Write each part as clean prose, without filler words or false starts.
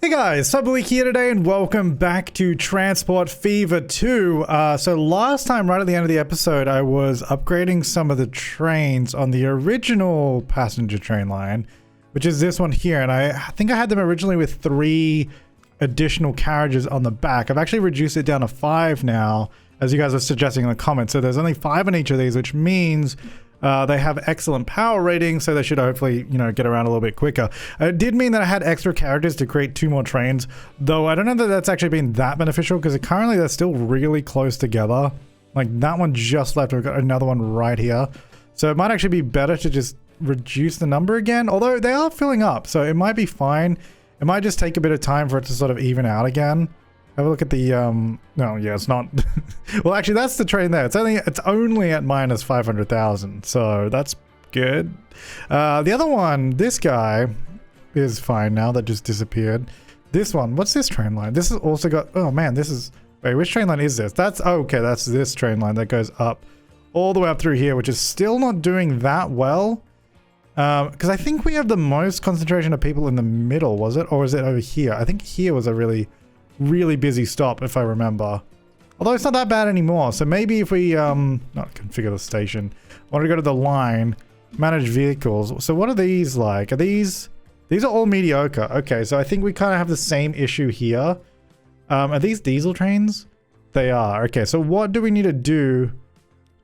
Hey guys, Flabaliki here today and welcome back to Transport Fever 2. So last time, right at the end of the episode, I was upgrading some of the trains on the original passenger train line, which is this one here. And I think I had them originally with 3 additional carriages on the back. I've actually reduced it down to 5 now, as you guys are suggesting in the comments. So there's only 5 on each of these, which means they have excellent power ratings, so they should hopefully, you know, get around a little bit quicker. It did mean that I had extra characters to create 2 more trains, though I don't know that that's actually been that beneficial because currently they're still really close together. Like that one just left, we've got another one right here. So it might actually be better to just reduce the number again, although they are filling up, so it might be fine. It might just take a bit of time for it to sort of even out again. Have a look at the, no, yeah, it's not. Well, actually, that's the train there. It's only at minus 500,000, so that's good. The other one, this guy, is fine now. That just disappeared. This one, what's this train line? This has also got, oh man, this is, wait, which train line is this? That's, oh, okay, that's this train line that goes up all the way up through here, which is still not doing that well. Because I think we have the most concentration of people in the middle, was it? Or is it over here? I think here was a really busy stop, if I remember. Although it's not that bad anymore. So maybe if we not configure the station, I want to go to the line, manage vehicles. So what are these like? Are these are all mediocre. Okay, so I think we kind of have the same issue here. Are these diesel trains? They are. Okay, so what do we need to do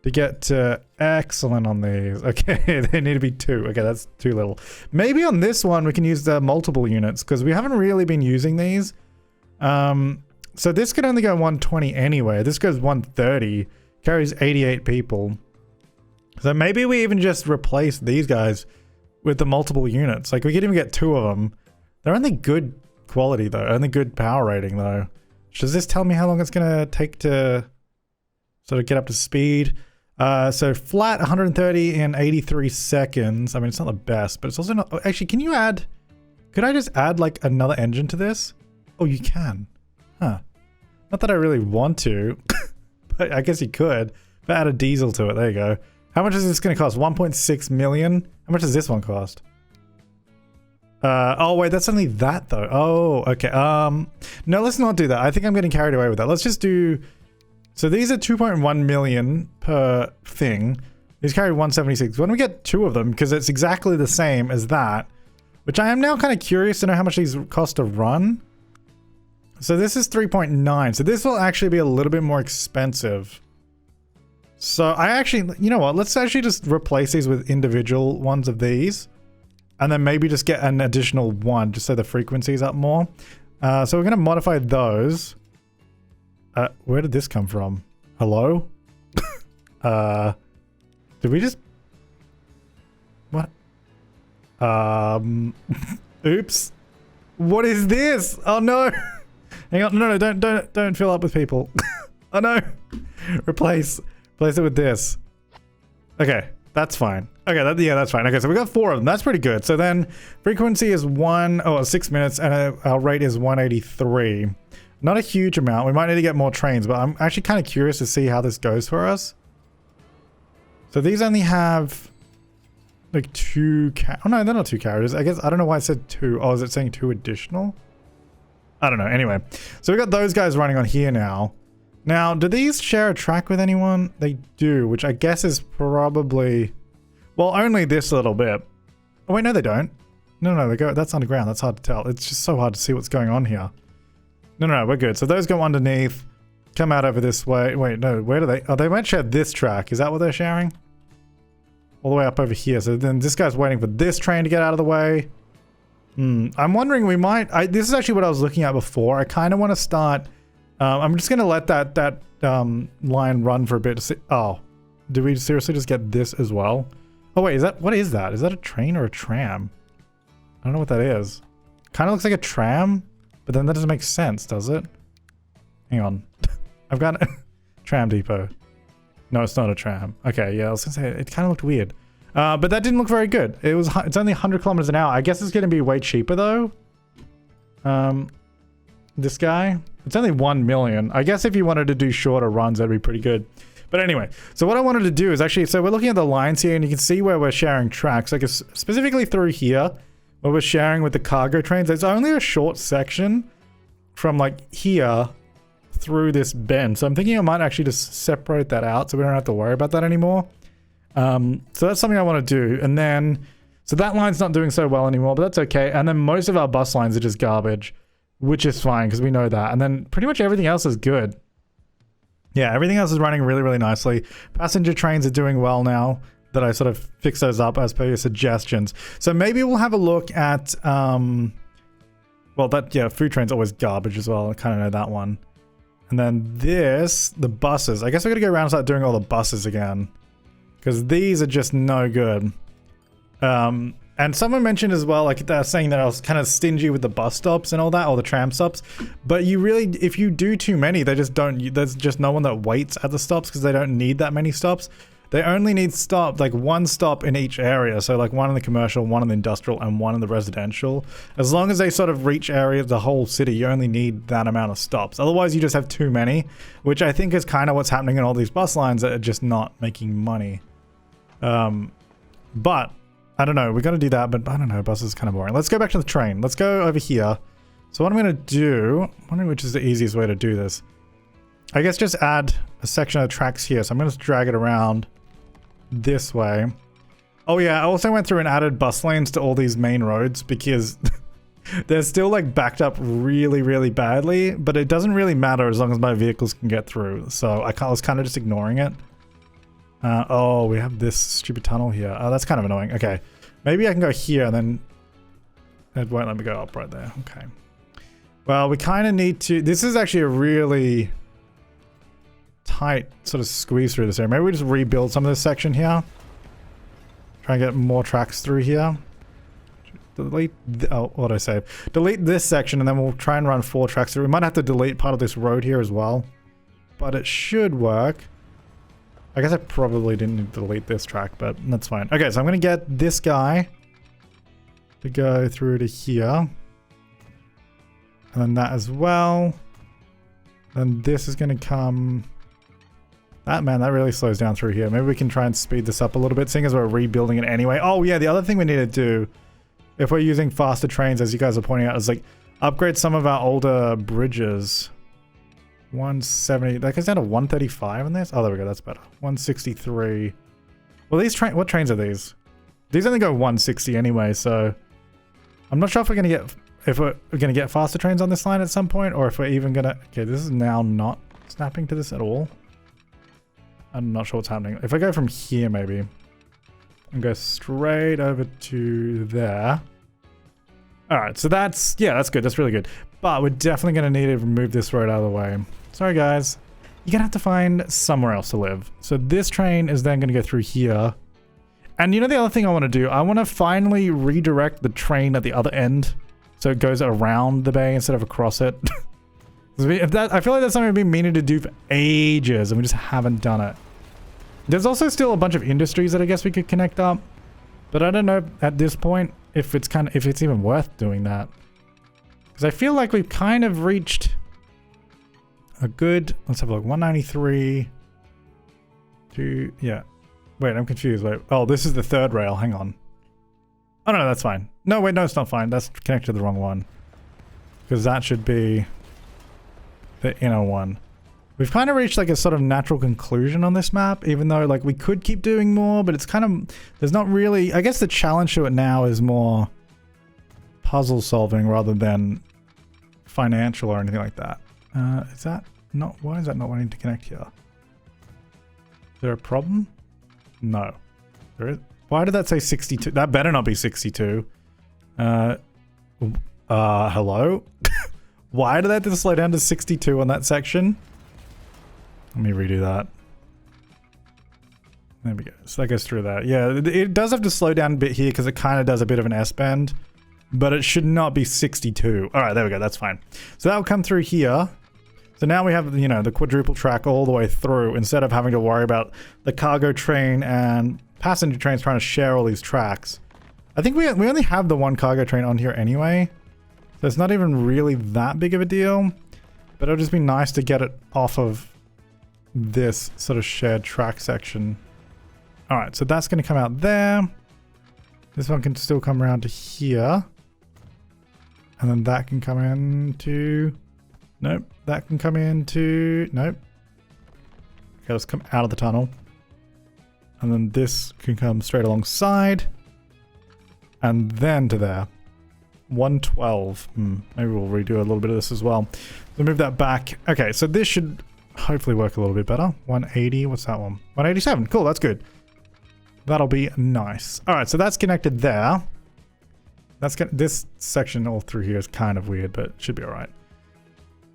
to get to excellent on these? Okay, they need to be 2. Okay, that's too little. Maybe on this one we can use the multiple units because we haven't really been using these. So this could only go 120 anyway. This goes 130, carries 88 people. So maybe we even just replace these guys with the multiple units. Like we could even get 2 of them. They're only good quality though, only good power rating though. Does this tell me how long it's gonna take to sort of get up to speed? So flat 130 in 83 seconds. I mean, it's not the best, but it's also not, actually, can you add, could I just add like another engine to this? Oh, you can. Huh. Not that I really want to, but I guess you could. But add a diesel to it. There you go. How much is this going to cost? 1.6 million? How much does this one cost? Oh, wait, that's only that, though. Oh, okay. No, let's not do that. I think I'm getting carried away with that. Let's just do... So these are 2.1 million per thing. These carry 176. Why don't we get 2 of them? Because it's exactly the same as that. Which I am now kind of curious to know how much these cost to run. So this is 3.9. So this will actually be a little bit more expensive. So I actually, you know what? Let's actually just replace these with individual ones of these. And then maybe just get an additional one just so the frequency is up more. So we're going to modify those. Where did this come from? Hello? Did we just... What? Oops. What is this? Oh no. Hang on. No, don't fill up with people. Oh no. Replace it with this. Okay, that's fine. Okay, yeah, that's fine. Okay, so we got 4 of them. That's pretty good. So then frequency is 6 minutes and our rate is 183. Not a huge amount. We might need to get more trains, but I'm actually kind of curious to see how this goes for us. So these only have like 2 oh no, they're not 2 carriages. I guess, I don't know why I said 2. Oh, is it saying 2 additional? I don't know. Anyway, so we got those guys running on here now. Now, do these share a track with anyone? They do, which I guess is probably, well, only this little bit. Oh wait, no, they don't. No, they go, that's underground. That's hard to tell. It's just so hard to see what's going on here. No, we're good. So those go underneath, come out over this way. Wait, no, where do they? Oh, they might share this track. Is that what they're sharing? All the way up over here. So then this guy's waiting for this train to get out of the way. I'm wondering, we might... this is actually what I was looking at before. I kind of want to start... I'm just going to let that line run for a bit to see... Oh, do we seriously just get this as well? Oh, wait, what is that? Is that a train or a tram? I don't know what that is. Kind of looks like a tram, but then that doesn't make sense, does it? Hang on. I've got a tram depot. No, it's not a tram. Okay, yeah, I was gonna say, it kind of looked weird. But that didn't look very good. It's only 100 kilometers an hour. I guess it's gonna be way cheaper though. This guy, it's only 1 million. I guess if you wanted to do shorter runs, that'd be pretty good. But anyway, so what I wanted to do is actually, so we're looking at the lines here and you can see where we're sharing tracks. Like specifically through here, what we're sharing with the cargo trains. It's only a short section from like here through this bend. So I'm thinking I might actually just separate that out so we don't have to worry about that anymore. So that's something I want to do. And then, so that line's not doing so well anymore, but that's okay. And then most of our bus lines are just garbage, which is fine because we know that. And then pretty much everything else is good. Yeah, everything else is running really, really nicely. Passenger trains are doing well now that I sort of fix those up as per your suggestions. So maybe we'll have a look at, well, food train's always garbage as well. I kind of know that one. And then this, the buses. I guess we're going to go around and start doing all the buses again, because these are just no good. And someone mentioned as well, like they're saying that I was kind of stingy with the bus stops and all that, or the tram stops. But you really, if you do too many, they just don't, there's just no one that waits at the stops because they don't need that many stops. They only need like one stop in each area. So like one in the commercial, one in the industrial, and one in the residential. As long as they sort of reach area of the whole city, you only need that amount of stops. Otherwise, you just have too many, which I think is kind of what's happening in all these bus lines that are just not making money. But I don't know. We're going to do that, but I don't know. Bus is kind of boring. Let's go back to the train. Let's go over here. So what I'm going to do, I'm wondering which is the easiest way to do this. I guess just add a section of tracks here. So I'm going to drag it around this way. Oh yeah, I also went through and added bus lanes to all these main roads because they're still like backed up really, really badly, but it doesn't really matter as long as my vehicles can get through. So I was kind of just ignoring it. Oh, we have this stupid tunnel here. Oh, that's kind of annoying. Okay, maybe I can go here and then it won't let me go up right there. Okay. Well, we kind of need to, this is actually a really tight sort of squeeze through this area. Maybe we just rebuild some of this section here. Try and get more tracks through here. Delete, what did I say? Delete this section and then we'll try and run 4 tracks through. We might have to delete part of this road here as well, but it should work. I guess I probably didn't need to delete this track, but that's fine. Okay, so I'm going to get this guy to go through to here. And then that as well. Then this is going to come... That really slows down through here. Maybe we can try and speed this up a little bit, seeing as we're rebuilding it anyway. Oh yeah, the other thing we need to do, if we're using faster trains, as you guys are pointing out, is like upgrade some of our older bridges. 170, that goes down to 135 in this? Oh, there we go, that's better. 163. Well, these what trains are these? These only go 160 anyway, so I'm not sure if we're gonna get faster trains on this line at some point, or if we're even gonna... Okay, this is now not snapping to this at all. I'm not sure what's happening. If I go from here, maybe, and go straight over to there. All right, so that's, yeah, that's good. That's really good. But we're definitely going to need to remove this road out of the way. Sorry, guys. You're going to have to find somewhere else to live. So this train is then going to go through here. And you know the other thing I want to do? I want to finally redirect the train at the other end so it goes around the bay instead of across it. I feel like that's something we've been meaning to do for ages and we just haven't done it. There's also still a bunch of industries that I guess we could connect up, but I don't know at this point if it's even worth doing that. Because I feel like we've kind of reached a good, let's have a look, 193 to, yeah. Wait, I'm confused. Wait, oh, this is the third rail. Hang on. Oh, no, that's fine. No, wait, no, it's not fine. That's connected to the wrong one. Because that should be the inner one. We've kind of reached like a sort of natural conclusion on this map, even though like we could keep doing more, but it's kind of, there's not really, I guess the challenge to it now is more puzzle solving rather than financial or anything like that. Is that not, why is that not wanting to connect here? Is there a problem? No. There is. Why did that say 62? That better not be 62. Hello? Why did that just slow down to 62 on that section? Let me redo that. There we go. So that goes through that. Yeah, it does have to slow down a bit here because it kind of does a bit of an S-bend, but it should not be 62. All right, there we go. That's fine. So that will come through here. So now we have, you know, the quadruple track all the way through instead of having to worry about the cargo train and passenger trains trying to share all these tracks. I think we only have the one cargo train on here anyway. So it's not even really that big of a deal, but it'll just be nice to get it off of this sort of shared track section. All right, so that's going to come out there. This one can still come around to here. And then that can come into... Nope. That can come into... Nope. Okay, let's come out of the tunnel. And then this can come straight alongside. And then to there. 112. Maybe we'll redo a little bit of this as well. We'll move that back. Okay, so this should hopefully work a little bit better. 180. What's that one? 187. Cool, that's good. That'll be nice. All right, so that's connected there. This section all through here is kind of weird, but it should be all right.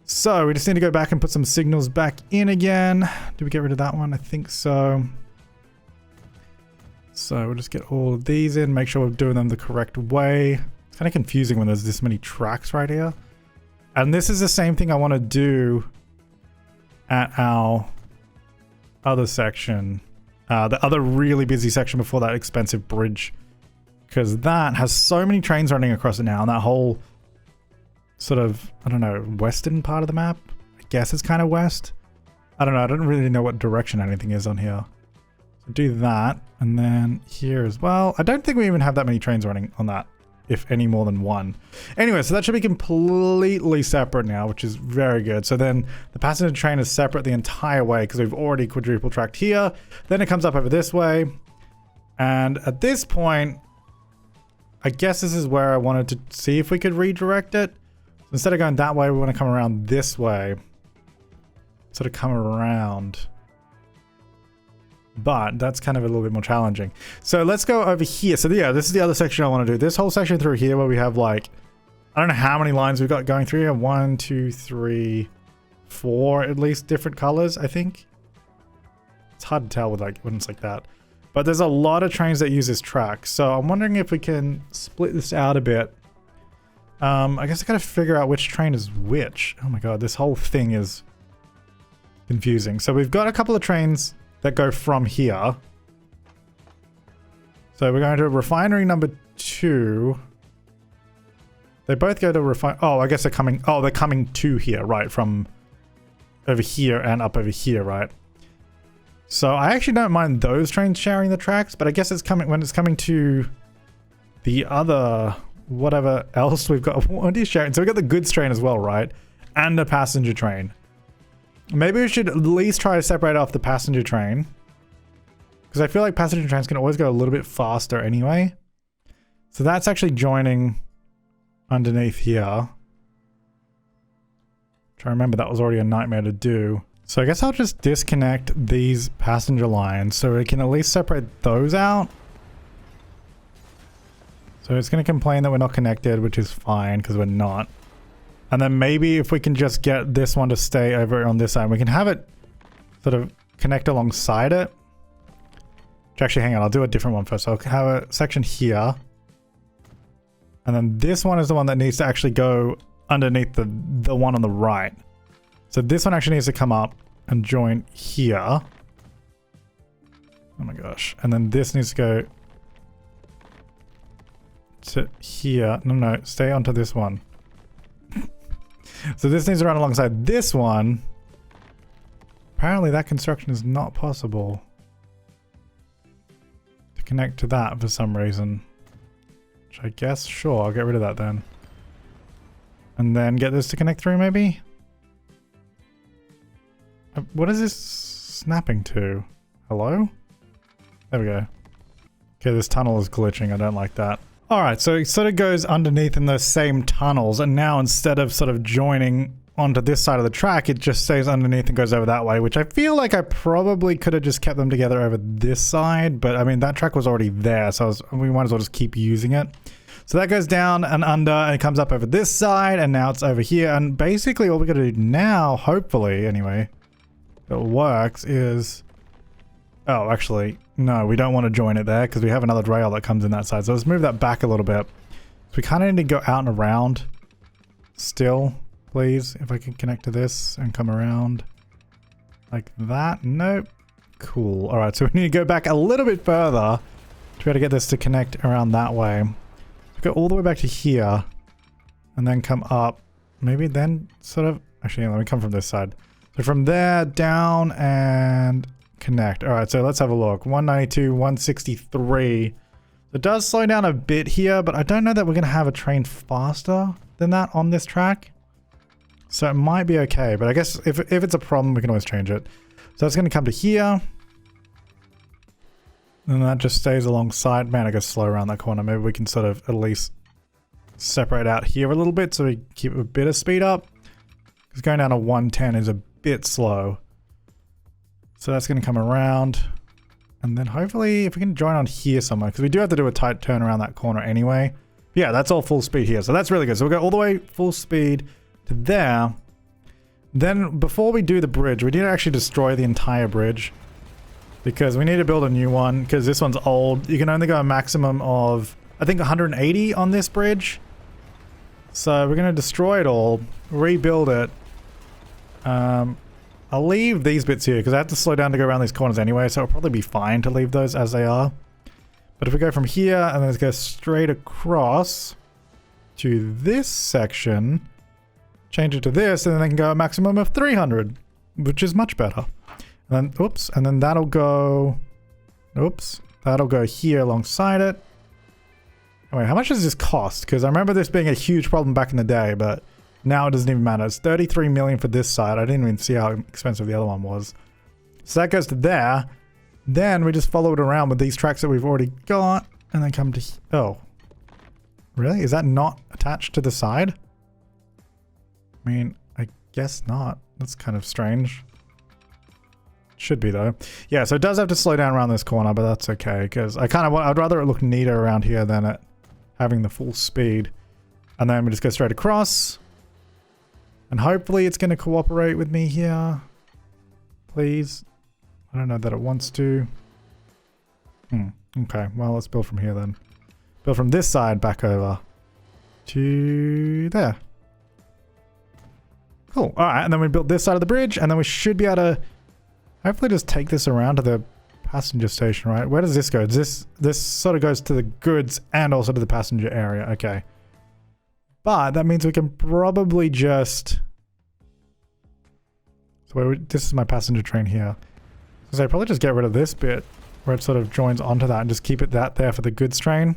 So we just need to go back and put some signals back in again. Did we get rid of that one? I think so. So we'll just get all of these in, make sure we're doing them the correct way. It's kind of confusing when there's this many tracks right here. And this is the same thing I want to do at our other section. The other really busy section before that expensive bridge. Because that has so many trains running across it now. And that whole sort of, I don't know, western part of the map. I guess it's kind of west. I don't know. I don't really know what direction anything is on here. So do that. And then here as well. I don't think we even have that many trains running on that. If any more than one. Anyway, so that should be completely separate now, which is very good. So then the passenger train is separate the entire way because we've already quadruple tracked here. Then it comes up over this way. And at this point, I guess this is where I wanted to see if we could redirect it. So instead of going that way, we want to come around this way. Sort of come around. But that's kind of a little bit more challenging. So let's go over here. So yeah, this is the other section I want to do. This whole section through here where we have like, I don't know how many lines we've got going through here. 1, 2, 3, 4 at least different colors, I think. It's hard to tell with like when it's like that. But there's a lot of trains that use this track. So I'm wondering if we can split this out a bit. I guess I gotta figure out which train is which. Oh my god, this whole thing is confusing. So we've got a couple of trains that go from here. So we're going to refinery number 2. They both go to refine. Oh, I guess they're coming. Oh, they're coming to here, right? From over here and up over here, right? So I actually don't mind those trains sharing the tracks, but I guess it's coming when it's coming to the other whatever else we've got. What are you sharing? So we've got the goods train as well, right? And the passenger train. Maybe we should at least try to separate off the passenger train. Because I feel like passenger trains can always go a little bit faster anyway. So that's actually joining underneath here. Try to remember that was already a nightmare to do. So I guess I'll just disconnect these passenger lines so we can at least separate those out. So it's going to complain that we're not connected, which is fine because we're not. And then maybe if we can just get this one to stay over on this side, we can have it sort of connect alongside it. Actually, hang on, I'll do a different one first. I'll have a section here. And then this one is the one that needs to actually go underneath the one on the right. So this one actually needs to come up and join here. Oh my gosh. And then this needs to go to here. No, stay onto this one. So this needs to run alongside this one. Apparently that construction is not possible to connect to that for some reason. Which I guess, sure, I'll get rid of that then. And then get this to connect through maybe? What is this snapping to? Hello? There we go. Okay, this tunnel is glitching. I don't like that. Alright, so it sort of goes underneath in those same tunnels, and now instead of sort of joining onto this side of the track, it just stays underneath and goes over that way, which I feel like I probably could have just kept them together over this side, but I mean, that track was already there, so we might as well just keep using it. So that goes down and under, and it comes up over this side, and now it's over here, and basically all we gotta do now, hopefully, anyway, if it works, is... Oh, actually, no, we don't want to join it there because we have another rail that comes in that side. So let's move that back a little bit. So we kind of need to go out and around still, please. If I can connect to this and come around like that. Nope. Cool. All right, so we need to go back a little bit further to be able to get this to connect around that way. Go all the way back to here and then come up. Maybe then sort of... Actually, let me come from this side. So from there down and... connect. All right, so let's have a look. 192, 163. It does slow down a bit here, but I don't know that we're going to have a train faster. than that on this track. So it might be okay, but I guess if it's a problem, we can always change it. So it's going to come to here. And that just stays alongside. Man, I gotta slow around that corner. Maybe we can sort of at least separate out here a little bit so we keep a bit of speed up. Because going down to 110 is a bit slow. So that's going to come around. And then hopefully if we can join on here somewhere, because we do have to do a tight turn around that corner anyway. Yeah, that's all full speed here. So that's really good. So we'll go all the way full speed to there. Then before we do the bridge, we need to actually destroy the entire bridge. Because we need to build a new one, because this one's old. You can only go a maximum of, I think, 180 on this bridge. So we're going to destroy it all, rebuild it. I'll leave these bits here, because I have to slow down to go around these corners anyway, so it'll probably be fine to leave those as they are. But if we go from here, and then let's go straight across to this section, change it to this, and then they can go a maximum of 300, which is much better. And then, oops, and then that'll go, oops, that'll go here alongside it. Wait, how much does this cost? Because I remember this being a huge problem back in the day, but now it doesn't even matter. It's 33 million for this side. I didn't even see how expensive the other one was. So that goes to there. Then we just follow it around with these tracks that we've already got, and then come to, oh, really? Is that not attached to the side? I mean, I guess not. That's kind of strange. Should be though. Yeah, so it does have to slow down around this corner, but that's okay, because I'd rather it look neater around here than it having the full speed. And then we just go straight across. And hopefully it's going to cooperate with me here. Please. I don't know that it wants to. Okay, well, let's build from here then. Build from this side back over to there. Cool. Alright, and then we built this side of the bridge, and then we should be able to hopefully just take this around to the passenger station, right? Where does this go? This sort of goes to the goods and also to the passenger area. Okay. But that means we can probably just... So this is my passenger train here. So I'd probably just get rid of this bit where it sort of joins onto that and just keep it there for the goods train.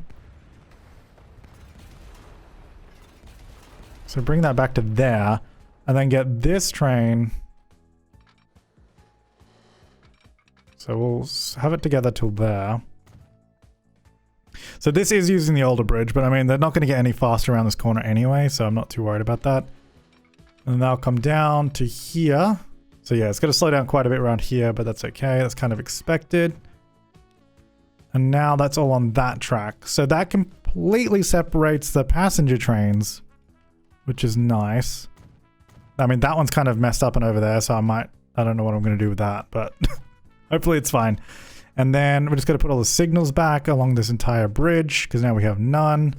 So bring that back to there and then get this train... So we'll have it together till there. So this is using the older bridge, but I mean, they're not going to get any faster around this corner anyway, so I'm not too worried about that. And they'll come down to here. So yeah, it's going to slow down quite a bit around here, but that's okay. That's kind of expected. And now that's all on that track. So that completely separates the passenger trains, which is nice. I mean, that one's kind of messed up and over there, so I don't know what I'm going to do with that, but... Hopefully it's fine. And then we're just going to put all the signals back along this entire bridge, because now we have none.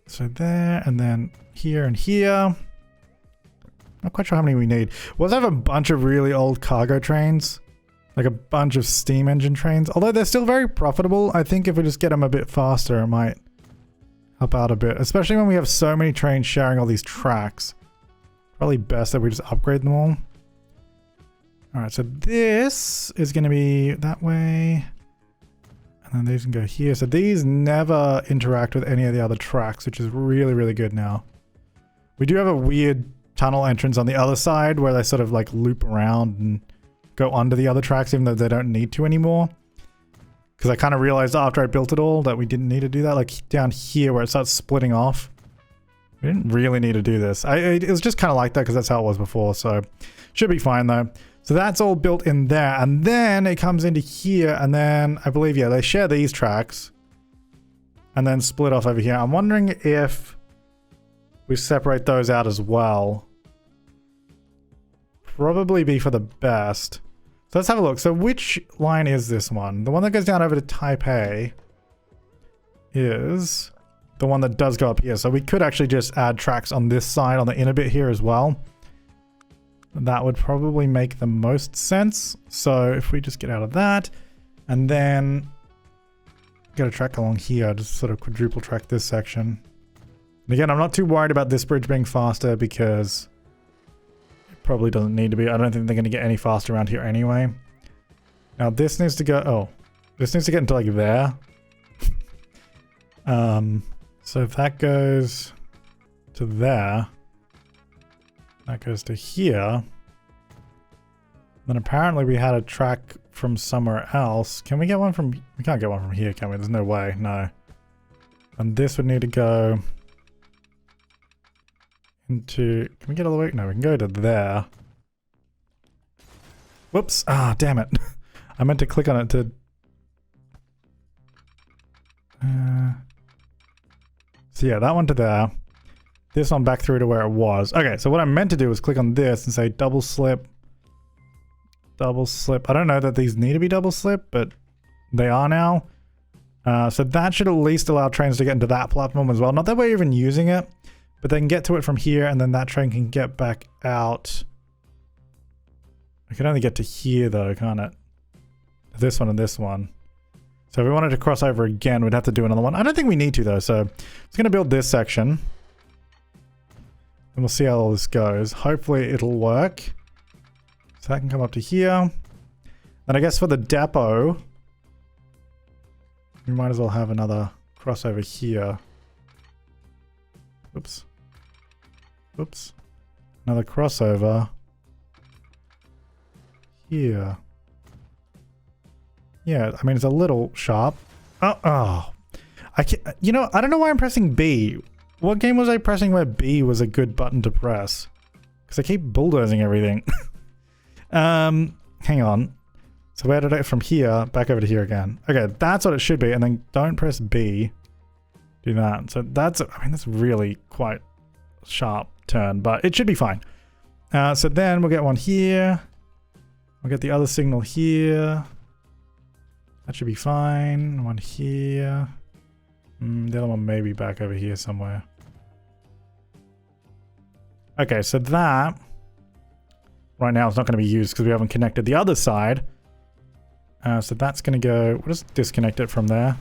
So there, and then here and here. Not quite sure how many we need. We'll have a bunch of really old cargo trains. Like a bunch of steam engine trains. Although they're still very profitable. I think if we just get them a bit faster, it might help out a bit. Especially when we have so many trains sharing all these tracks. Probably best that we just upgrade them all. Alright, so this is going to be that way. And then these can go here. So these never interact with any of the other tracks, which is really, really good now. We do have a weird tunnel entrance on the other side where they sort of like loop around and go onto the other tracks even though they don't need to anymore. Because I kind of realized after I built it all that we didn't need to do that. Like down here where it starts splitting off. We didn't really need to do this. It was just kind of like that because that's how it was before. So should be fine though. So that's all built in there, and then it comes into here, and then I believe, yeah, they share these tracks and then split off over here. I'm wondering if we separate those out as well. Probably be for the best. So let's have a look. So which line is this one? The one that goes down over to Taipei is the one that does go up here. So we could actually just add tracks on this side, on the inner bit here as well. That would probably make the most sense. So if we just get out of that and then get a track along here, just sort of quadruple track this section. And again, I'm not too worried about this bridge being faster because it probably doesn't need to be. I don't think they're going to get any faster around here anyway. Now this needs to go, oh, this needs to get into like there. So if that goes to there, that goes to here, then apparently we had a track from somewhere else. Can we get one from... We can't get one from here, can we? There's no way. No. And this would need to go into... Can we get all the way? No, we can go to there. Whoops. Ah, damn it. I meant to click on it to... So yeah, that one to there. This one back through to where it was. Okay, so what I meant to do was click on this and say double slip. Double slip. I don't know that these need to be double slip, but they are now. So that should at least allow trains to get into that platform as well. Not that we're even using it, but they can get to it from here, and then that train can get back out. I can only get to here though, can't it? This one and this one. So if we wanted to cross over again, we'd have to do another one. I don't think we need to though, so I'm just going to build this section. And we'll see how all this goes. Hopefully it'll work. So that can come up to here. And I guess for the depot, we might as well have another crossover here. Oops. Oops. Another crossover here. Yeah, I mean, it's a little sharp. Oh. I can't, you know, I don't know why I'm pressing B. What game was I pressing where B was a good button to press? Because I keep bulldozing everything. Hang on. So where did I, from here, back over to here again. Okay, that's what it should be. And then don't press B. Do that. So that's, I mean, that's really quite a sharp turn, but it should be fine. So then we'll get one here. We'll get the other signal here. That should be fine. One here. The other one may be back over here somewhere. Okay, so that right now is not going to be used because we haven't connected the other side. So that's going to go... We'll just disconnect it from there.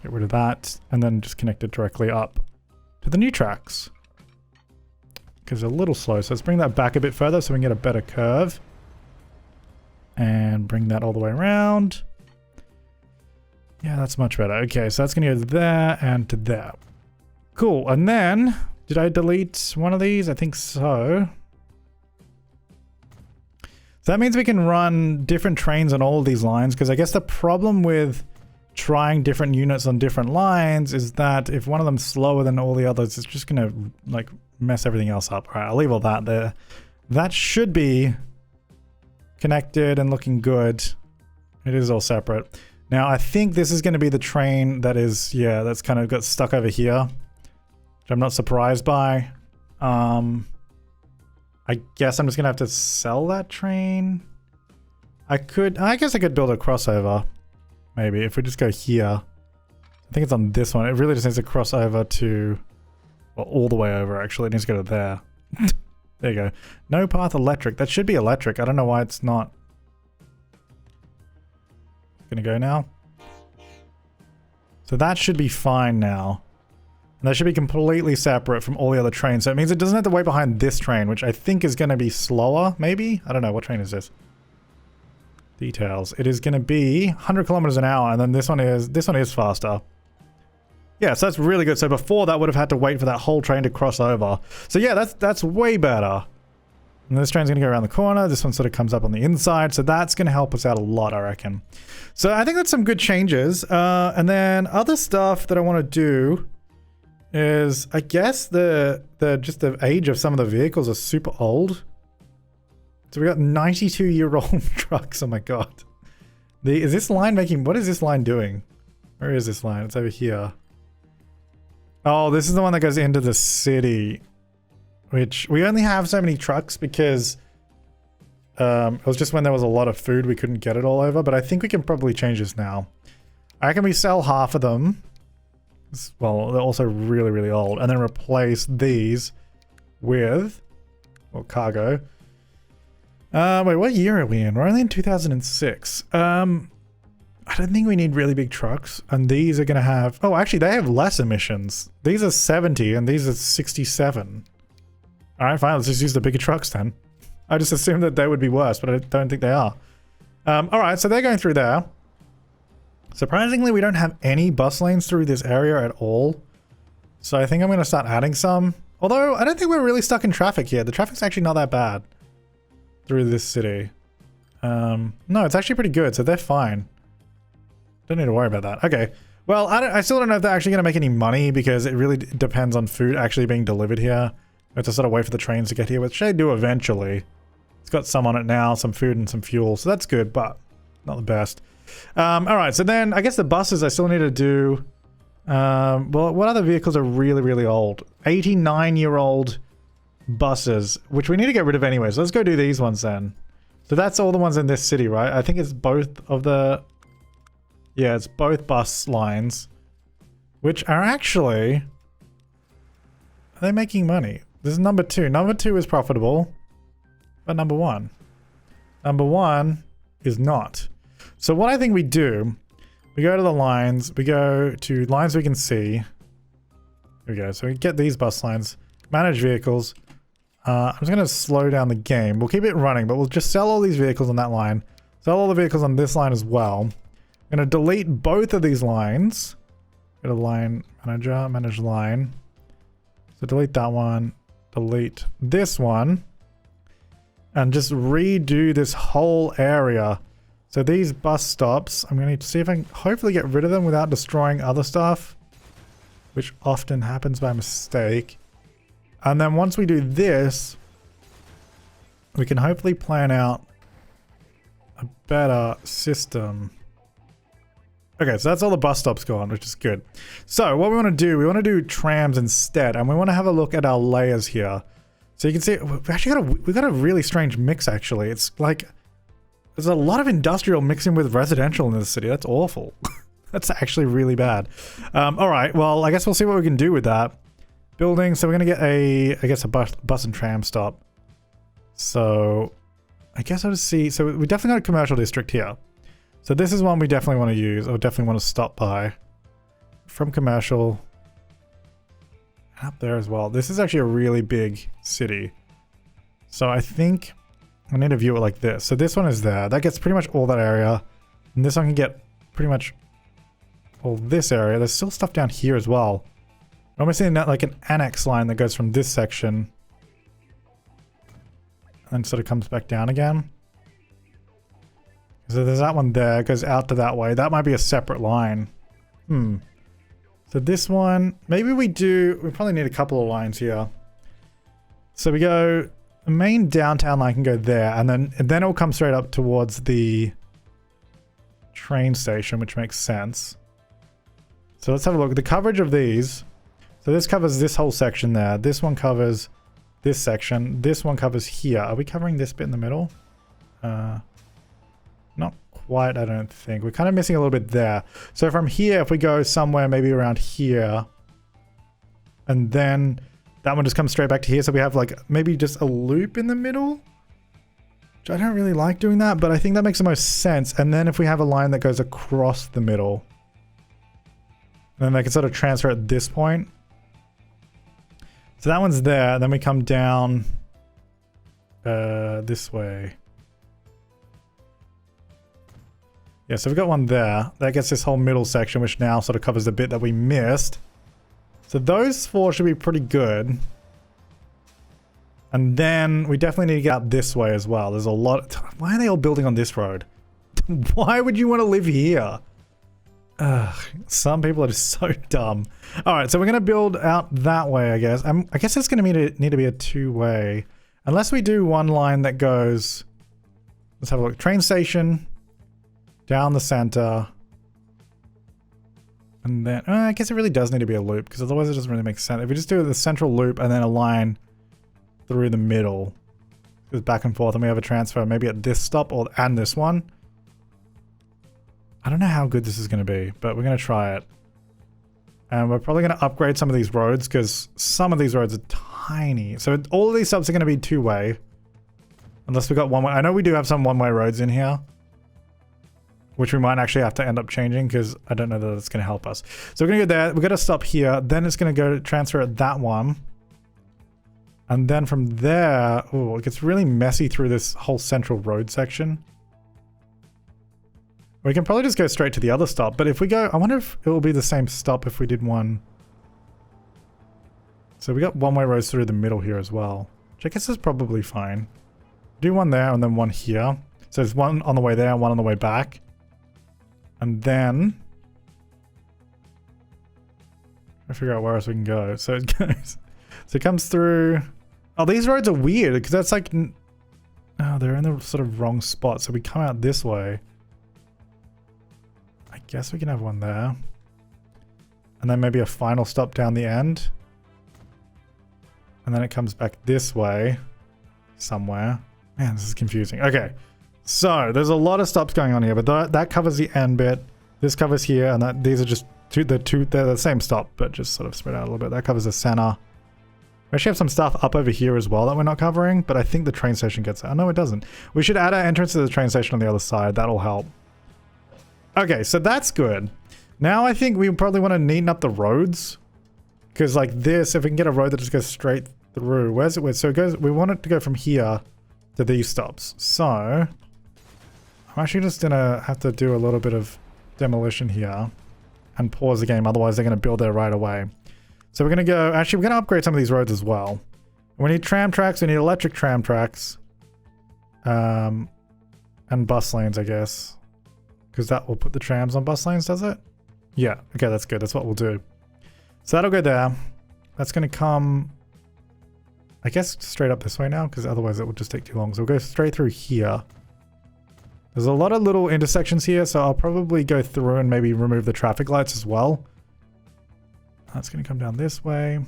Get rid of that. And then just connect it directly up to the new tracks. Because it's a little slow. So let's bring that back a bit further so we can get a better curve. And bring that all the way around. Yeah, that's much better. Okay, so that's going to go there and to there. Cool. And then, did I delete one of these? I think so. So that means we can run different trains on all of these lines, because I guess the problem with trying different units on different lines is that if one of them's slower than all the others, it's just going to like mess everything else up. All right, I'll leave all that there. That should be connected and looking good. It is all separate. Now, I think this is going to be the train that is, yeah, that's kind of got stuck over here, which I'm not surprised by. I guess I'm just going to have to sell that train. I guess I could build a crossover, maybe, if we just go here. I think it's on this one. It really just needs to cross over to, well, all the way over, actually. It needs to go to there. There you go. No path electric. That should be electric. I don't know why it's not. Gonna go now. So that should be fine now. And that should be completely separate from all the other trains. So it means it doesn't have to wait behind this train, which I think is going to be slower, maybe? I don't know. What train is this? Details. It is going to be 100 kilometers an hour, and then this one is faster. Yeah, so that's really good. So before that would have had to wait for that whole train to cross over. So yeah, that's way better. And this train's going to go around the corner. This one sort of comes up on the inside. So that's going to help us out a lot, I reckon. So I think that's some good changes. And then other stuff that I want to do is, I guess just the age of some of the vehicles are super old. So we got 92-year-old trucks. Oh my god. Is this line making... What is this line doing? Where is this line? It's over here. Oh, this is the one that goes into the city. Which, we only have so many trucks because it was just when there was a lot of food we couldn't get it all over. But I think we can probably change this now. I reckon we sell half of them. Well, they're also really, really old. And then replace these with... Well, cargo. Wait, what year are we in? We're only in 2006. I don't think we need really big trucks. And these are going to have... Oh, actually, they have less emissions. These are 70 and these are 67. Alright, fine. Let's just use the bigger trucks then. I just assumed that they would be worse, but I don't think they are. Alright, so they're going through there. Surprisingly, we don't have any bus lanes through this area at all. So I think I'm going to start adding some. Although, I don't think we're really stuck in traffic here. The traffic's actually not that bad through this city. No, it's actually pretty good, so they're fine. Don't need to worry about that. Okay. Well, I still don't know if they're actually going to make any money because it really depends on food actually being delivered here. We have to sort of wait for the trains to get here, which they do eventually. It's got some on it now, some food and some fuel, so that's good, but not the best. Alright, so then I guess the buses I still need to do... well, what other vehicles are really, really old? 89-year-old buses, which we need to get rid of anyway, so let's go do these ones then. So that's all the ones in this city, right? I think it's both of the... Yeah, it's both bus lines, which are actually... Are they making money? This is number 2. Number 2 is profitable, but number 1. Number 1 is not. So what I think we do, we go to the lines, we go to lines we can see. Here we go. So we get these bus lines, manage vehicles. I'm just going to slow down the game. We'll keep it running, but we'll just sell all these vehicles on that line. Sell all the vehicles on this line as well. I'm going to delete both of these lines. Go to line manager, manage line. So delete that one, delete this one, and just redo this whole area. So these bus stops, I'm going to see if I can hopefully get rid of them without destroying other stuff, which often happens by mistake. And then once we do this, we can hopefully plan out a better system. Okay, so that's all the bus stops gone, which is good. So what we want to do, we want to do trams instead, and we want to have a look at our layers here. So you can see, we've got a really strange mix actually. It's like, there's a lot of industrial mixing with residential in this city. That's awful. That's actually really bad. All right, well, I guess we'll see what we can do with that. Building, so we're going to get I guess a bus and tram stop. So I guess I'll just see, so we definitely got a commercial district here. So this is one we definitely want to use, or definitely want to stop by. From commercial. Up there as well. This is actually a really big city. So I think I need to view it like this. So this one is there. That gets pretty much all that area. And this one can get pretty much all this area. There's still stuff down here as well. I'm almost seeing that like an annex line that goes from this section. And sort of comes back down again. So there's that one there, it goes out to that way. That might be a separate line. So this one, maybe we probably need a couple of lines here. So we go, the main downtown line can go there, and then it'll come straight up towards the train station, which makes sense. So let's have a look. The coverage of these, so this covers this whole section there. This one covers this section. This one covers here. Are we covering this bit in the middle? Not quite, I don't think. We're kind of missing a little bit there. So from here, if we go somewhere maybe around here, and then that one just comes straight back to here. So we have like maybe just a loop in the middle. Which I don't really like doing that, but I think that makes the most sense. And then if we have a line that goes across the middle, then they can sort of transfer at this point. So that one's there. Then we come down this way. Yeah, so we've got one there. That gets this whole middle section, which now sort of covers the bit that we missed. So those 4 should be pretty good. And then we definitely need to get out this way as well. There's a lot... Why are they all building on this road? Why would you want to live here? Ugh, some people are just so dumb. Alright, so we're going to build out that way, I guess. I guess it's going to need to be a 2-way. Unless we do one line that goes... Let's have a look. Train station... Down the center. And then, I guess it really does need to be a loop, because otherwise it doesn't really make sense. If we just do the central loop and then a line through the middle, goes back and forth, and we have a transfer maybe at this stop and this one. I don't know how good this is going to be, but we're going to try it. And we're probably going to upgrade some of these roads, because some of these roads are tiny. So all of these stops are going to be 2-way. Unless we got one-way. I know we do have some one-way roads in here, which we might actually have to end up changing, because I don't know that it's going to help us. So we're going to go there. We're going to stop here. Then it's going to go to transfer at that one. And then from there, oh, it gets really messy through this whole central road section. We can probably just go straight to the other stop, but if we go, I wonder if it will be the same stop if we did one. So we got one-way roads through the middle here as well, which I guess is probably fine. Do one there and then one here. So there's one on the way there and one on the way back. And then I figure out where else we can go. So it goes, so it comes through. Oh, these roads are weird because that's like, oh, they're in the sort of wrong spot. So we come out this way. I guess we can have one there. And then maybe a final stop down the end. And then it comes back this way somewhere. Man, this is confusing. Okay. So there's a lot of stops going on here, but that covers the end bit. This covers here, and these are just they're the same stop, but just sort of spread out a little bit. That covers the center. We actually have some stuff up over here as well that we're not covering, but I think the train station gets it. Oh, no, it doesn't. We should add our entrance to the train station on the other side. That'll help. Okay, so that's good. Now I think we probably want to neaten up the roads. Because like this, if we can get a road that just goes straight through. Where's it? So it goes, we want it to go from here to these stops. So I'm actually just going to have to do a little bit of demolition here and pause the game. Otherwise, they're going to build there right away. So we're going to go, actually, we're going to upgrade some of these roads as well. We need tram tracks. We need electric tram tracks. And bus lanes, I guess. Because that will put the trams on bus lanes, does it? Yeah. Okay, that's good. That's what we'll do. So that'll go there. That's going to come, I guess, straight up this way now, because otherwise it would just take too long. So we'll go straight through here. There's a lot of little intersections here, so I'll probably go through and maybe remove the traffic lights as well. That's going to come down this way.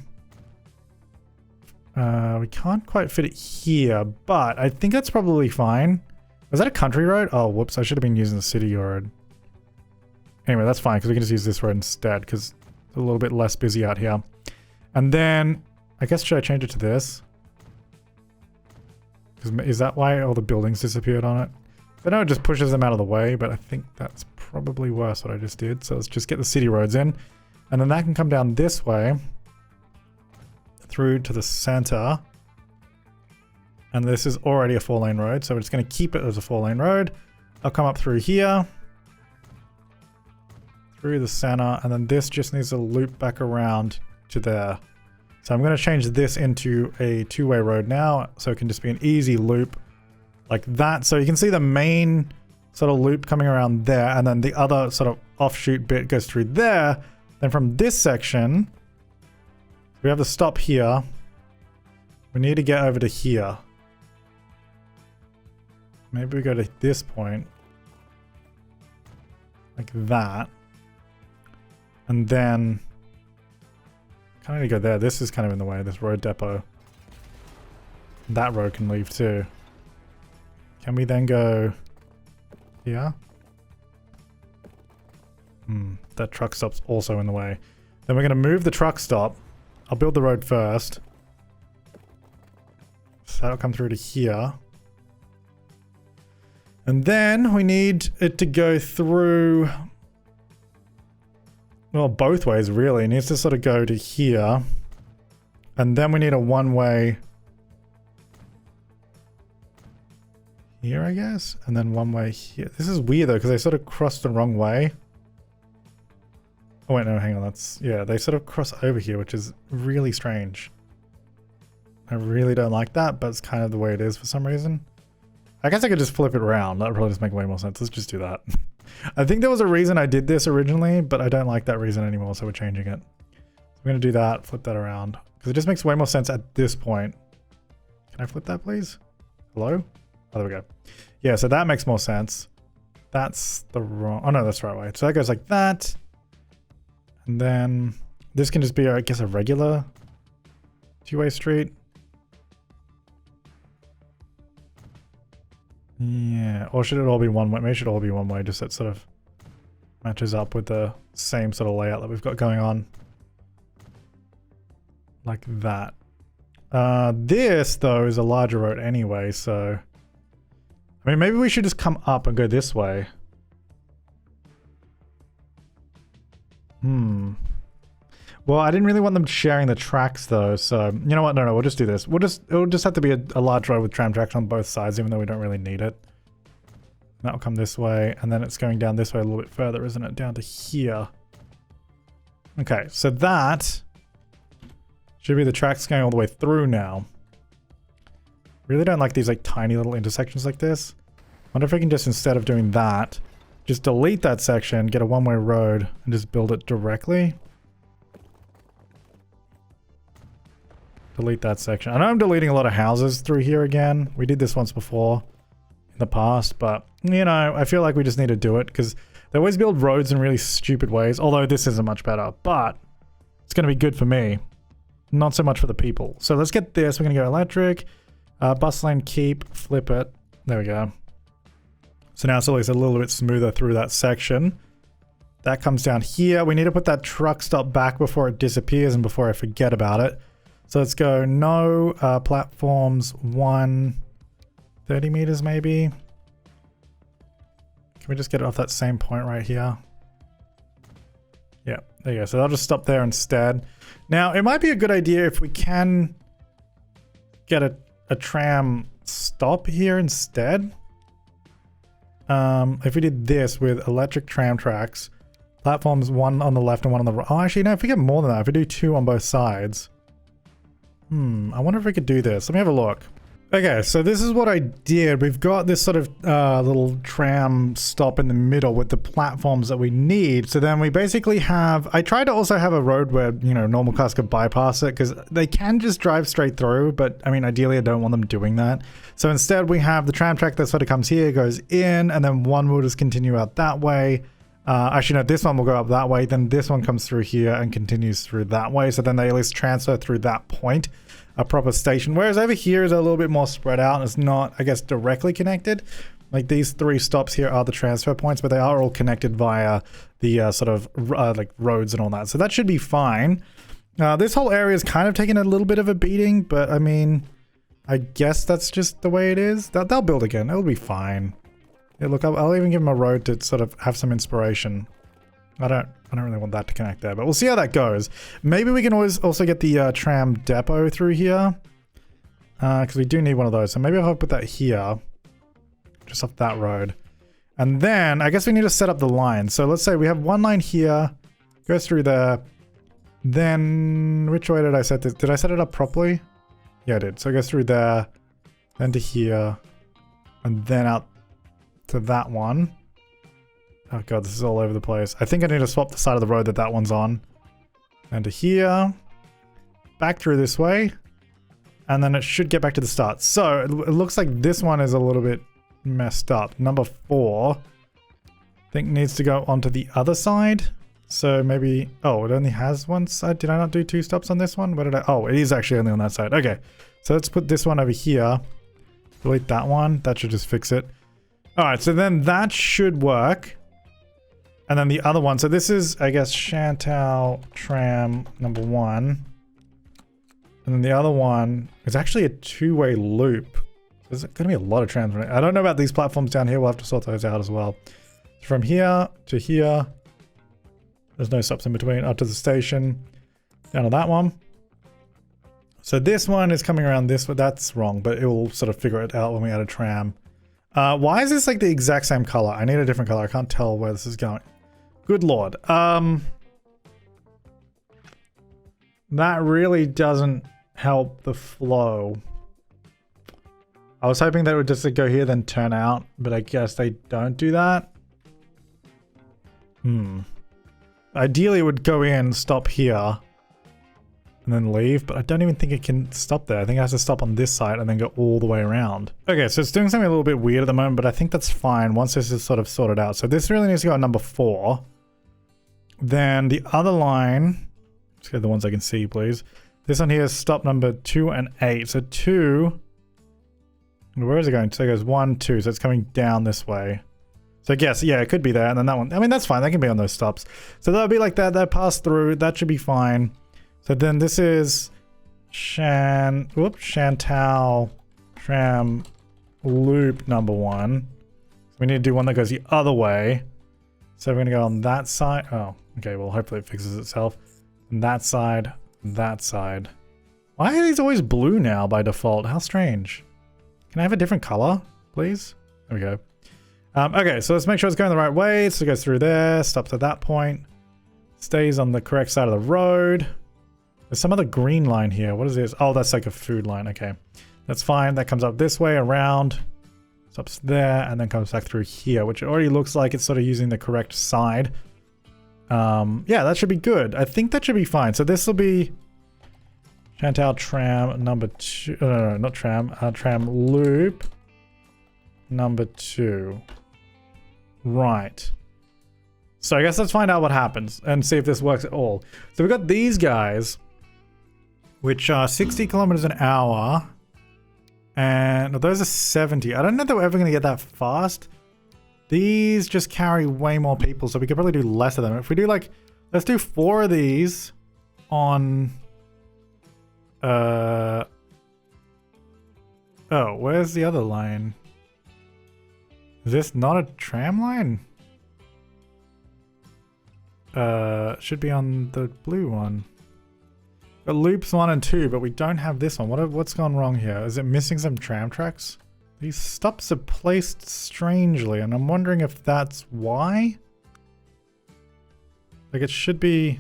We can't quite fit it here, but I think that's probably fine. Was that a country road? Oh, whoops. I should have been using the city road. Anyway, that's fine, because we can just use this road instead, because it's a little bit less busy out here. And then, I guess, should I change it to this? Is that why all the buildings disappeared on it? I know it just pushes them out of the way, but I think that's probably worse what I just did. So let's just get the city roads in. And then that can come down this way through to the center. And this is already a 4-lane road, so we're just going to keep it as a 4-lane road. I'll come up through here, through the center, and then this just needs to loop back around to there. So I'm going to change this into a 2-way road now, so it can just be an easy loop like that. So you can see the main sort of loop coming around there, and then the other sort of offshoot bit goes through there. Then from this section, we have the stop here. We need to get over to here. Maybe we go to this point. Like that. And then kind of need to go there. This is kind of in the way, this road depot. That road can leave too. Can we then go here? That truck stop's also in the way. Then we're going to move the truck stop. I'll build the road first. So that'll come through to here. And then we need it to go through, well, both ways really. It needs to sort of go to here. And then we need a one-way here, I guess. And then one way here. This is weird though, because they sort of crossed the wrong way. Oh wait, no, hang on. That's, yeah, they sort of cross over here, which is really strange. I really don't like that, but it's kind of the way it is for some reason. I guess I could just flip it around. That would probably just make way more sense. Let's just do that. I think there was a reason I did this originally, but I don't like that reason anymore, so we're changing it. So we're going to do that, flip that around. Because it just makes way more sense at this point. Can I flip that, please? Hello? Oh, there we go. Yeah, so that makes more sense. That's the wrong... Oh, no, that's the right way. So that goes like that. And then this can just be, I guess, a regular two-way street. Yeah, or should it all be one way? Maybe it should all be one way, just that sort of matches up with the same sort of layout that we've got going on. Like that. This, though, is a larger road anyway, so... I mean, maybe we should just come up and go this way. Well, I didn't really want them sharing the tracks though, so you know what? No, we'll just do this. It'll just have to be a large road with tram tracks on both sides, even though we don't really need it. That'll come this way, and then it's going down this way a little bit further, isn't it? Down to here. Okay, so that should be the tracks going all the way through now. Really don't like these like tiny little intersections like this. Wonder if I can just, instead of doing that, just delete that section, get a one-way road, and just build it directly. Delete that section. I know I'm deleting a lot of houses through here again. We did this once before in the past, but, you know, I feel like we just need to do it because they always build roads in really stupid ways, although this isn't much better, but it's going to be good for me. Not so much for the people. So let's get this. We're going to go electric, bus lane, keep, flip it. There we go. So now it's always a little bit smoother through that section. That comes down here. We need to put that truck stop back before it disappears and before I forget about it. So let's go no platforms 30 meters maybe. Can we just get it off that same point right here? Yeah, there you go. So I'll just stop there instead. Now, it might be a good idea if we can get a tram stop here instead. If we did this with electric tram tracks, platforms one on the left and one on the right. Oh, actually, no, if we get more than that, if we do 2 on both sides. I wonder if we could do this. Let me have a look. Okay, so this is what I did. We've got this sort of little tram stop in the middle with the platforms that we need. So then we basically have... I tried to also have a road where, you know, normal cars could bypass it because they can just drive straight through. But, I mean, ideally, I don't want them doing that. So instead, we have the tram track that sort of comes here, goes in, and then one will just continue out that way. Actually, no, this one will go up that way. Then this one comes through here and continues through that way. So then they at least transfer through that point, a proper station. Whereas over here is a little bit more spread out and it's not, I guess, directly connected. Like these 3 stops here are the transfer points, but they are all connected via the sort of like roads and all that. So that should be fine. This whole area is kind of taking a little bit of a beating, but I mean, I guess that's just the way it is. They'll build again. It'll be fine. Yeah, look, I'll even give them a road to sort of have some inspiration. I don't really want that to connect there, but we'll see how that goes. Maybe we can always also get the tram depot through here. Because we do need one of those. So maybe I'll put that here. Just off that road. And then, I guess we need to set up the line. So let's say we have one line here. Goes through there. Then, which way did I set this? Did I set it up properly? Yeah, I did. So it goes through there. Then to here. And then out to that one. Oh god, this is all over the place. I think I need to swap the side of the road that one's on. And to here. Back through this way. And then it should get back to the start. So, it looks like this one is a little bit messed up. Number 4. I think needs to go onto the other side. So maybe... Oh, it only has one side. Did I not do 2 stops on this one? Where did I... Oh, it is actually only on that side. Okay. So let's put this one over here. Delete that one. That should just fix it. Alright, so then that should work. And then the other one. So this is, I guess, Chantal Tram number 1. And then the other one is actually a 2-way loop. There's going to be a lot of trams. I don't know about these platforms down here. We'll have to sort those out as well. From here to here. There's no stops in between. Up to the station. Down to that one. So this one is coming around this way. That's wrong, but it will sort of figure it out when we add a tram. Why is this like the exact same color? I need a different color. I can't tell where this is going. Good lord. That really doesn't help the flow. I was hoping that it would just go here then turn out, but I guess they don't do that. Ideally it would go in, stop here, and then leave, but I don't even think it can stop there. I think it has to stop on this side and then go all the way around. Okay, so it's doing something a little bit weird at the moment, but I think that's fine once this is sort of sorted out. So this really needs to go at number 4. Then the other line, let's get the ones I can see, please. This one here is stop number 2 and 8. So 2, where is it going? So it goes 1, 2, so it's coming down this way. So I guess, yeah, it could be there, and then that one. I mean, that's fine. They can be on those stops. So that'll be like that. That pass through. That should be fine. So then this is Chantal Tram loop number 1. So we need to do one that goes the other way. So we're going to go on that side. Oh, okay. Well, hopefully it fixes itself. And that side, that side. Why are these always blue now by default? How strange. Can I have a different color, please? There we go. Okay, so let's make sure it's going the right way. So it goes through there, stops at that point, stays on the correct side of the road. There's some other green line here. What is this? Oh, that's like a food line. Okay, that's fine. That comes up this way, around, stops there, and then comes back through here, which already looks like it's sort of using the correct side. Yeah, that should be good. I think that should be fine. So this will be Chantal Tram number 2. No, not Tram. Tram loop number 2. Right. So I guess let's find out what happens and see if this works at all. So we've got these guys, which are 60 kilometers an hour. And those are 70. I don't know that we're ever going to get that fast. These just carry way more people, so we could probably do less of them. If we do like, let's do 4 of these on... Oh, where's the other line? Is this not a tram line? Should be on the blue one. Got loops 1 and 2, but we don't have this one. What's gone wrong here? Is it missing some tram tracks? These stops are placed strangely, and I'm wondering if that's why? Like it should be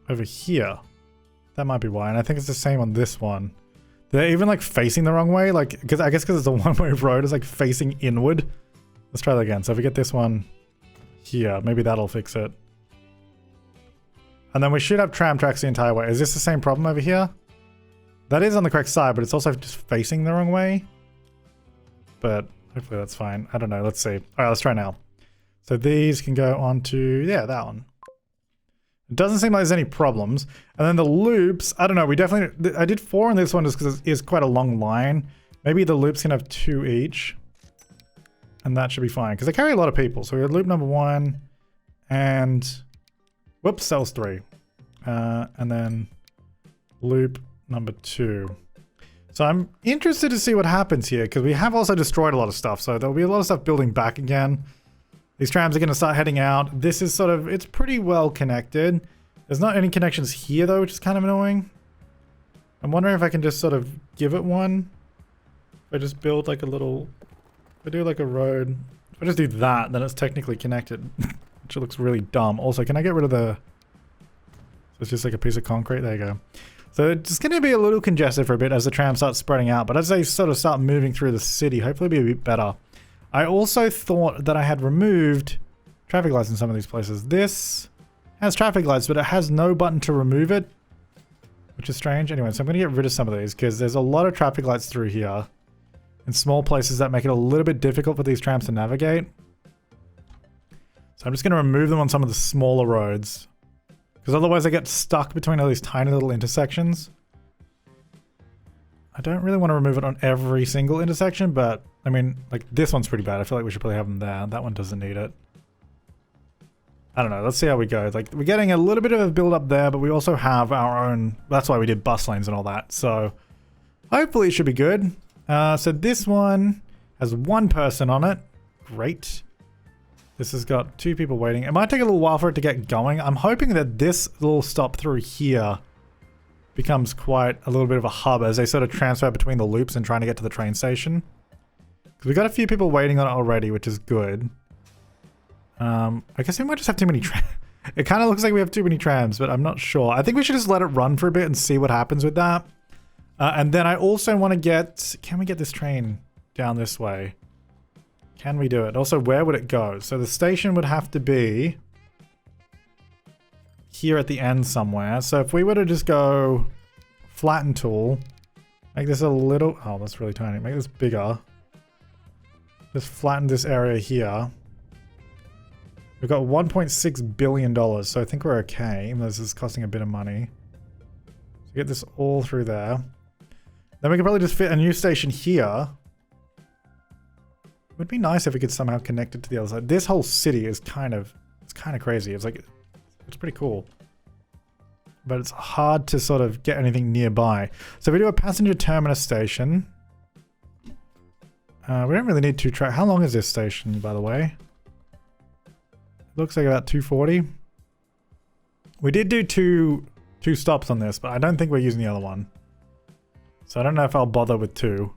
over here. That might be why, and I think it's the same on this one. They're even like facing the wrong way, like, I guess because it's a one-way road, it's like facing inward. Let's try that again. So if we get this one here, maybe that'll fix it. And then we should have tram tracks the entire way. Is this the same problem over here? That is on the correct side, but it's also just facing the wrong way. But hopefully that's fine. I don't know. Let's see. All right, let's try now. So these can go on to, yeah, that one. It doesn't seem like there's any problems. And then the loops, I don't know. We definitely, I did 4 on this one just because it is quite a long line. Maybe the loops can have 2 each. And that should be fine because they carry a lot of people. So we have loop number 1 and, whoops, that was 3. And then loop number 2. So I'm interested to see what happens here because we have also destroyed a lot of stuff. So there'll be a lot of stuff building back again. These trams are going to start heading out. This is sort of, it's pretty well connected. There's not any connections here though, which is kind of annoying. I'm wondering if I can just sort of give it one. If I just build like a little, if I do like a road, if I just do that, then it's technically connected, which looks really dumb. Also, can I get rid of the, so it's just like a piece of concrete? There you go. So it's going to be a little congested for a bit as the tram starts spreading out, but as they sort of start moving through the city, hopefully it'll be a bit better. I also thought that I had removed traffic lights in some of these places. This has traffic lights, but it has no button to remove it, which is strange. Anyway, so I'm going to get rid of some of these because there's a lot of traffic lights through here in small places that make it a little bit difficult for these trams to navigate. So I'm just going to remove them on some of the smaller roads because otherwise I get stuck between all these tiny little intersections. I don't really want to remove it on every single intersection, but I mean, like this one's pretty bad. I feel like we should probably have them there. That one doesn't need it. I don't know. Let's see how we go. Like we're getting a little bit of a build up there, but we also have our own. That's why we did bus lanes and all that. So hopefully it should be good. So this one has 1 person on it. Great. This has got 2 people waiting. It might take a little while for it to get going. I'm hoping that this little stop through here becomes quite a little bit of a hub as they sort of transfer between the loops and trying to get to the train station. Because we've got a few people waiting on it already, which is good. I guess we might just have too many trams. It kind of looks like we have too many trams, but I'm not sure. I think we should just let it run for a bit and see what happens with that. And then I also want to get... Can we get this train down this way? Can we do it? Also, where would it go? So the station would have to be here at the end somewhere. So if we were to just go flatten tool, make this a little... Oh, that's really tiny. Make this bigger. Just flatten this area here. We've got $1.6 billion, so I think we're okay, even though this is costing a bit of money. So get this all through there. Then we can probably just fit a new station here. It would be nice if we could somehow connect it to the other side. This whole city is kind of, it's kind of crazy. It's like, it's pretty cool. But it's hard to sort of get anything nearby. So if we do a passenger terminus station. We don't really need 2 tracks. How long is this station, by the way? It looks like about 240. We did do two stops on this, but I don't think we're using the other one. So I don't know if I'll bother with 2.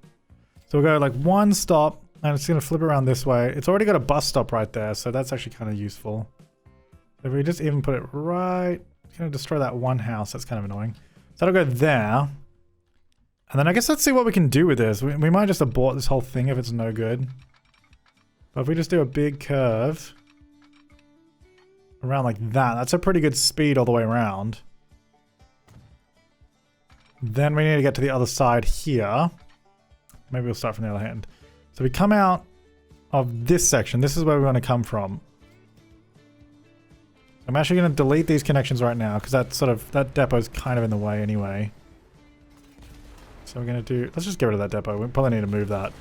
So we'll go like 1 stop And it's going to flip around this way. It's already got a bus stop right there, so that's actually kind of useful. If we just even put it right, it's going to destroy that one house. That's kind of annoying. So that'll go there. And then I guess let's see what we can do with this. We might just abort this whole thing if it's no good. But if we just do a big curve around like that, that's a pretty good speed all the way around. Then we need to get to the other side here. Maybe we'll start from the other hand. So we come out of this section. This is where we want to come from. I'm actually going to delete these connections right now because that depot is kind of in the way anyway. So we're going to do, let's just get rid of that depot. We probably need to move that.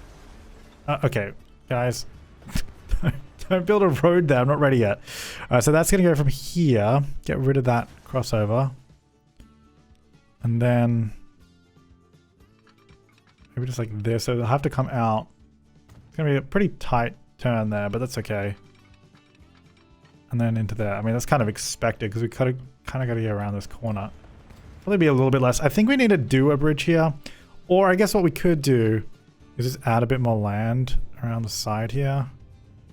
Okay, guys. Don't build a road there. I'm not ready yet. So that's going to go from here. Get rid of that crossover. And then maybe just like this. So they'll have to come out. It's going to be a pretty tight turn there, but that's okay. And then into there. I mean, that's kind of expected because we kind of got to get around this corner. Probably be a little bit less. I think we need to do a bridge here. Or I guess what we could do is just add a bit more land around the side here.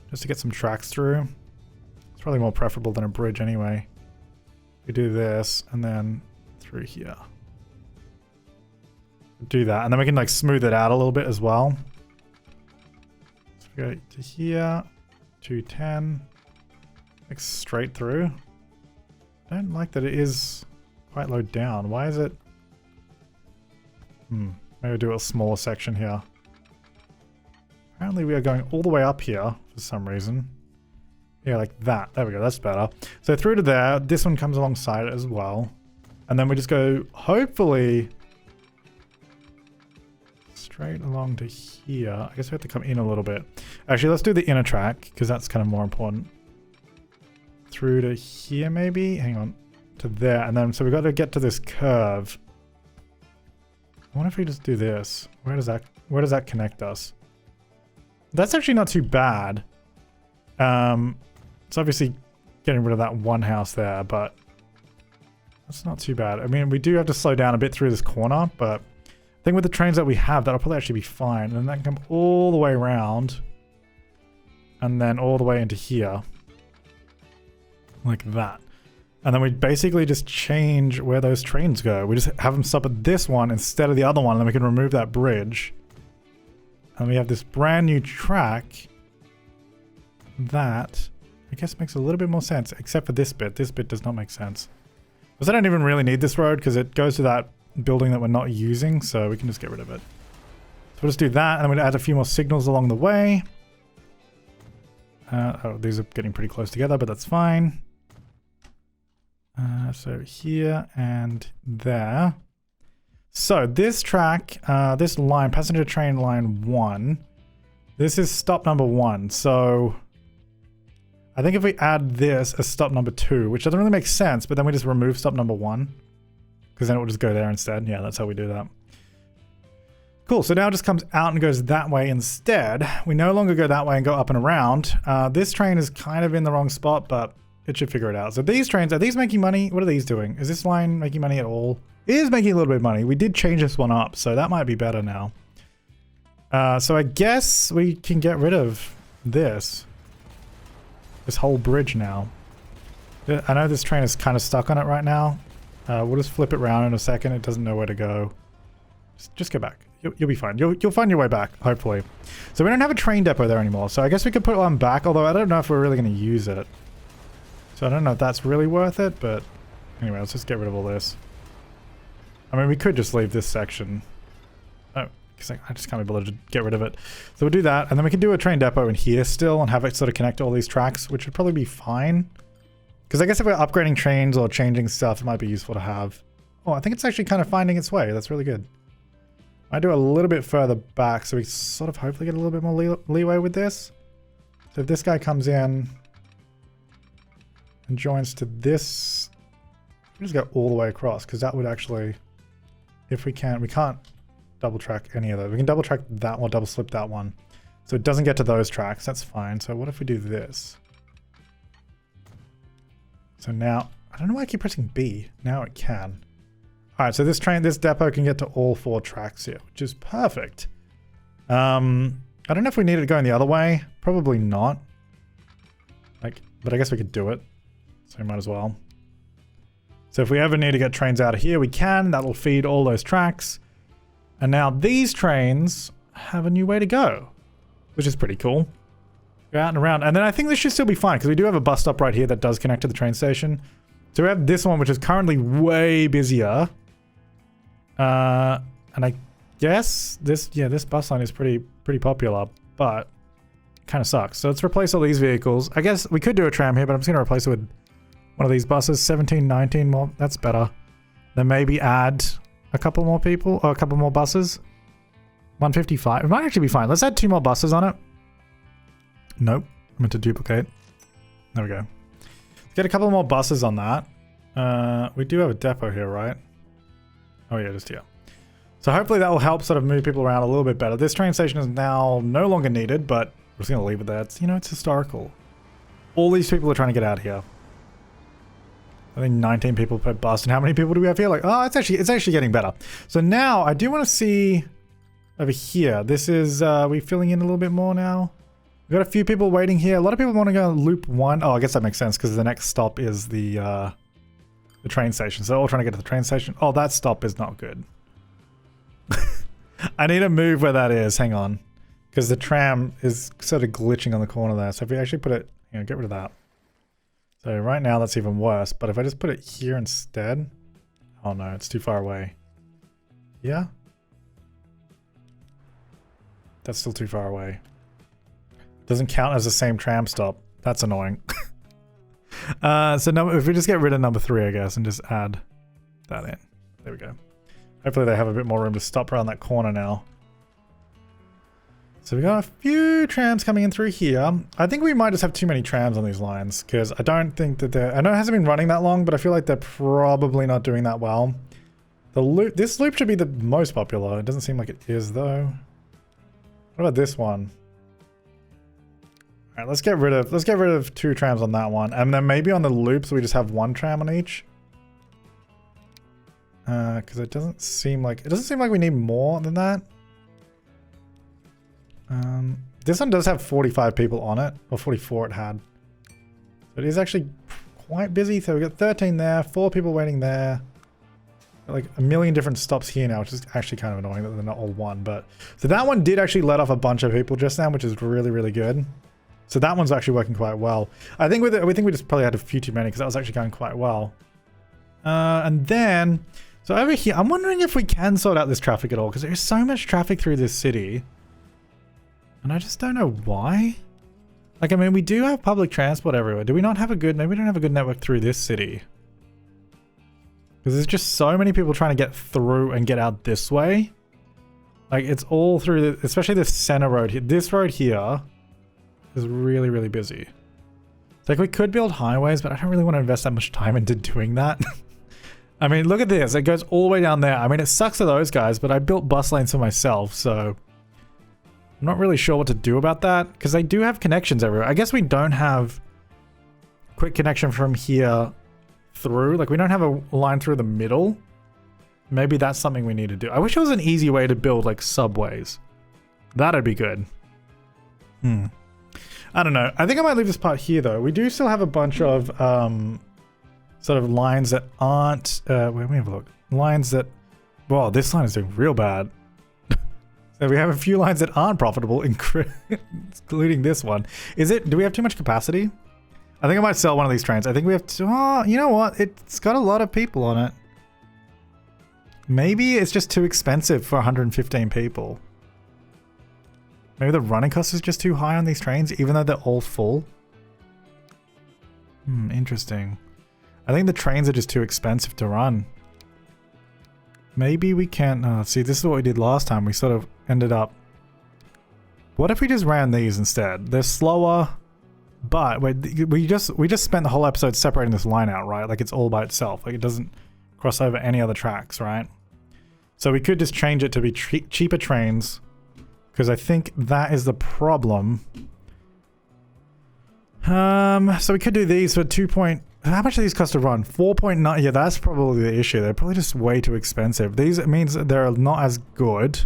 Just to get some tracks through. It's probably more preferable than a bridge anyway. We do this and then through here. Do that. And then we can like smooth it out a little bit as well. So we go to here. 210. Like straight through. I don't like that it is quite low down. Why is it? Maybe do a smaller section here. Apparently we are going all the way up here for some reason. Yeah, like that. There we go. That's better. So through to there. This one comes alongside it as well. And then we just go, hopefully, straight along to here. I guess we have to come in a little bit. Actually, let's do the inner track because that's kind of more important. Through to here maybe? Hang on. To there. And then, so we've got to get to this curve. I wonder if we just do this. Where does that connect us? That's actually not too bad. It's obviously getting rid of that one house there, but that's not too bad. I mean, we do have to slow down a bit through this corner, but I think with the trains that we have, that'll probably actually be fine. And then that can come all the way around and then all the way into here. Like that. And then we basically just change where those trains go. We just have them stop at this one instead of the other one, and then we can remove that bridge. And we have this brand new track that I guess makes a little bit more sense, except for this bit. This bit does not make sense. Because I don't even really need this road because it goes to that building that we're not using, so we can just get rid of it. So we'll just do that, and then we'll add a few more signals along the way. Oh, these are getting pretty close together, but that's fine. So here and there. So this track, this line, passenger train line 1, this is stop number 1. So I think if we add this as stop number 2, which doesn't really make sense, but then we just remove stop number 1, because then it will just go there instead. Yeah, that's how we do that. Cool, so now it just comes out and goes that way instead. We no longer go that way and go up and around. This train is kind of in the wrong spot, but it should figure it out. So these trains, are these making money? What are these doing? Is this line making money at all? It is making a little bit of money. We did change this one up, so that might be better now. So I guess we can get rid of this whole bridge now. I know this train is kind of stuck on it right now. We'll just flip it around in a second. It doesn't know where to go. Just go back. You'll be fine. You'll find your way back, hopefully. So we don't have a train depot there anymore. So I guess we could put one back, although I don't know if we're really going to use it. So I don't know if that's really worth it, but anyway, let's just get rid of all this. I mean, we could just leave this section. Oh, because I just can't be bothered to get rid of it. So we'll do that, and then we can do a train depot in here still and have it sort of connect to all these tracks, which would probably be fine. Because I guess if we're upgrading trains or changing stuff, it might be useful to have. Oh, I think it's actually kind of finding its way. That's really good. I do a little bit further back, so we sort of hopefully get a little bit more leeway with this. So if this guy comes in and joins to this, we just go all the way across, because that would actually, if we can't double track any of those. We can double track that one, double slip that one. So it doesn't get to those tracks, that's fine. So what if we do this? So now, I don't know why I keep pressing B. Now it can. All right, so this depot can get to all 4 tracks here, which is perfect. I don't know if we need it going the other way. Probably not. Like, but I guess we could do it. So we might as well. So if we ever need to get trains out of here, we can. That'll feed all those tracks. And now these trains have a new way to go, which is pretty cool. Go out and around. And then I think this should still be fine because we do have a bus stop right here that does connect to the train station. So we have this one, which is currently way busier. And I guess this bus line is pretty popular, but it kind of sucks. So let's replace all these vehicles. I guess we could do a tram here, but I'm just going to replace it with one of these buses. 17, 19 more. That's better. Then maybe add a couple more people or a couple more buses. 155. It might actually be fine. Let's add 2 more buses on it. Nope. I meant to duplicate. There we go. Let's get a couple more buses on that. We do have a depot here, right? Oh yeah, just here. So hopefully that will help sort of move people around a little bit better. This train station is now no longer needed, but we're just going to leave it there. It's, you know, it's historical. All these people are trying to get out of here. I think 19 people per bus. And how many people do we have here? Like, oh, it's actually getting better. So now I do want to see over here. This is, we filling in a little bit more now. We've got a few people waiting here. A lot of people want to go loop 1. Oh, I guess that makes sense because the next stop is the train station. So they're all trying to get to the train station. Oh, that stop is not good. I need to move where that is. Hang on. Because the tram is sort of glitching on the corner there. So if we actually put it, you know, get rid of that. So right now that's even worse. But if I just put it here instead. Oh no, it's too far away. Yeah? That's still too far away. Doesn't count as the same tram stop. That's annoying. So if we just get rid of number 3, I guess, and just add that in. There we go. Hopefully they have a bit more room to stop around that corner now. So we got a few trams coming in through here. I think we might just have too many trams on these lines because I don't think that they're... I know it hasn't been running that long, but I feel like they're probably not doing that well. This loop should be the most popular. It doesn't seem like it is though. What about this one? All right, let's get rid of 2 trams on that one, and then maybe on the loops we just have 1 tram on each. Because it doesn't seem like we need more than that. This one does have 45 people on it, or 44 it had. So it is actually quite busy. So we got 13 there, 4 people waiting there. Like a million different stops here now, which is actually kind of annoying that they're not all one. But so that one did actually let off a bunch of people just now, which is really, really good. So that one's actually working quite well. I think we just probably had a few too many because that was actually going quite well. And then, so over here, I'm wondering if we can sort out this traffic at all because there's so much traffic through this city. And I just don't know why. Like, I mean, we do have public transport everywhere. Do we not have a good, maybe we don't have a good network through this city. Because there's just so many people trying to get through and get out this way. Like, it's all through, especially this center road here. This road here is really, really busy. It's like we could build highways, but I don't really want to invest that much time into doing that. I mean, look at this. It goes all the way down there. I mean, it sucks for those guys, but I built bus lanes for myself, so I'm not really sure what to do about that because they do have connections everywhere. I guess we don't have quick connection from here through. Like, we don't have a line through the middle. Maybe that's something we need to do. I wish it was an easy way to build, like, subways. That'd be good. I don't know. I think I might leave this part here, though. We do still have a bunch of sort of lines that aren't... wait, let me have a look. Lines that... Well, this line is doing real bad. So we have a few lines that aren't profitable, including this one. Do we have too much capacity? I think I might sell one of these trains. I think we have to... Oh, you know what? It's got a lot of people on it. Maybe it's just too expensive for 115 people. Maybe the running cost is just too high on these trains, even though they're all full. Interesting. I think the trains are just too expensive to run. Maybe we can't... see, this is what we did last time. We sort of ended up... What if we just ran these instead? They're slower, but we just spent the whole episode separating this line out, right? Like, it's all by itself. Like, it doesn't cross over any other tracks, right? So we could just change it to be cheaper trains, because I think that is the problem. So we could do these for 2 point... How much do these cost to run? 4.9. Yeah, that's probably the issue. They're probably just way too expensive. These, it means they're not as good.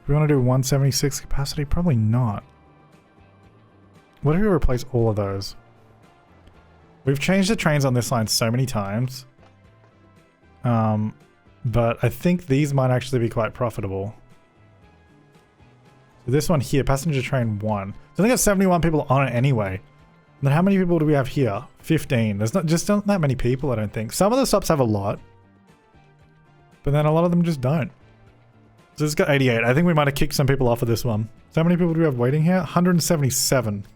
We want to do 176 capacity? Probably not. What if we replace all of those? We've changed the trains on this line so many times. But I think these might actually be quite profitable. So this one here, passenger train 1. So I think got 71 people on it anyway. And then how many people do we have here? 15. There's not that many people, I don't think. Some of the stops have a lot. But then a lot of them just don't. So it's got 88. I think we might have kicked some people off of this one. So how many people do we have waiting here? 177.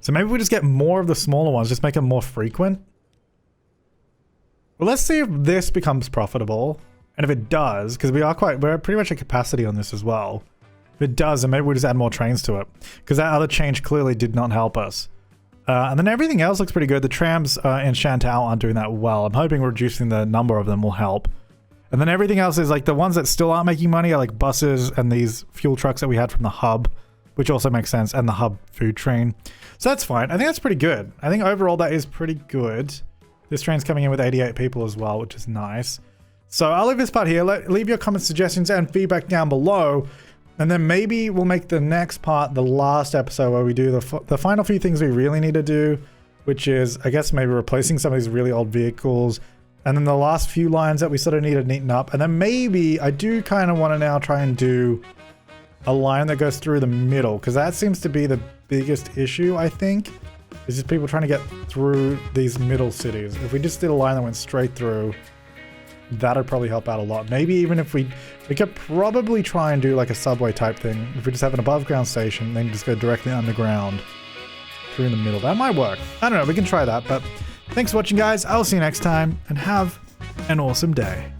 So maybe we just get more of the smaller ones, just make them more frequent. Well, let's see if this becomes profitable. And if it does, because we're pretty much at capacity on this as well. If it does, then maybe we just add more trains to it. Because that other change clearly did not help us. And then everything else looks pretty good. The trams in Shantou aren't doing that well. I'm hoping reducing the number of them will help. And then everything else is like the ones that still aren't making money are like buses and these fuel trucks that we had from the hub, which also makes sense, and the hub food train. So that's fine. I think that's pretty good. I think overall that is pretty good. This train's coming in with 88 people as well, which is nice. So I'll leave this part here. Leave your comments, suggestions, and feedback down below. And then maybe we'll make the next part the last episode where we do the final few things we really need to do, which is, I guess, maybe replacing some of these really old vehicles. And then the last few lines that we sort of need to neaten up. And then maybe I do kind of want to now try and do a line that goes through the middle, because that seems to be the biggest issue, I think. It's just people trying to get through these middle cities. If we just did a line that went straight through, that'd probably help out a lot. Maybe even if we could probably try and do like a subway type thing. If we just have an above ground station, then just go directly underground through in the middle. That might work. I don't know, we can try that. But thanks for watching, guys. I'll see you next time, and have an awesome day.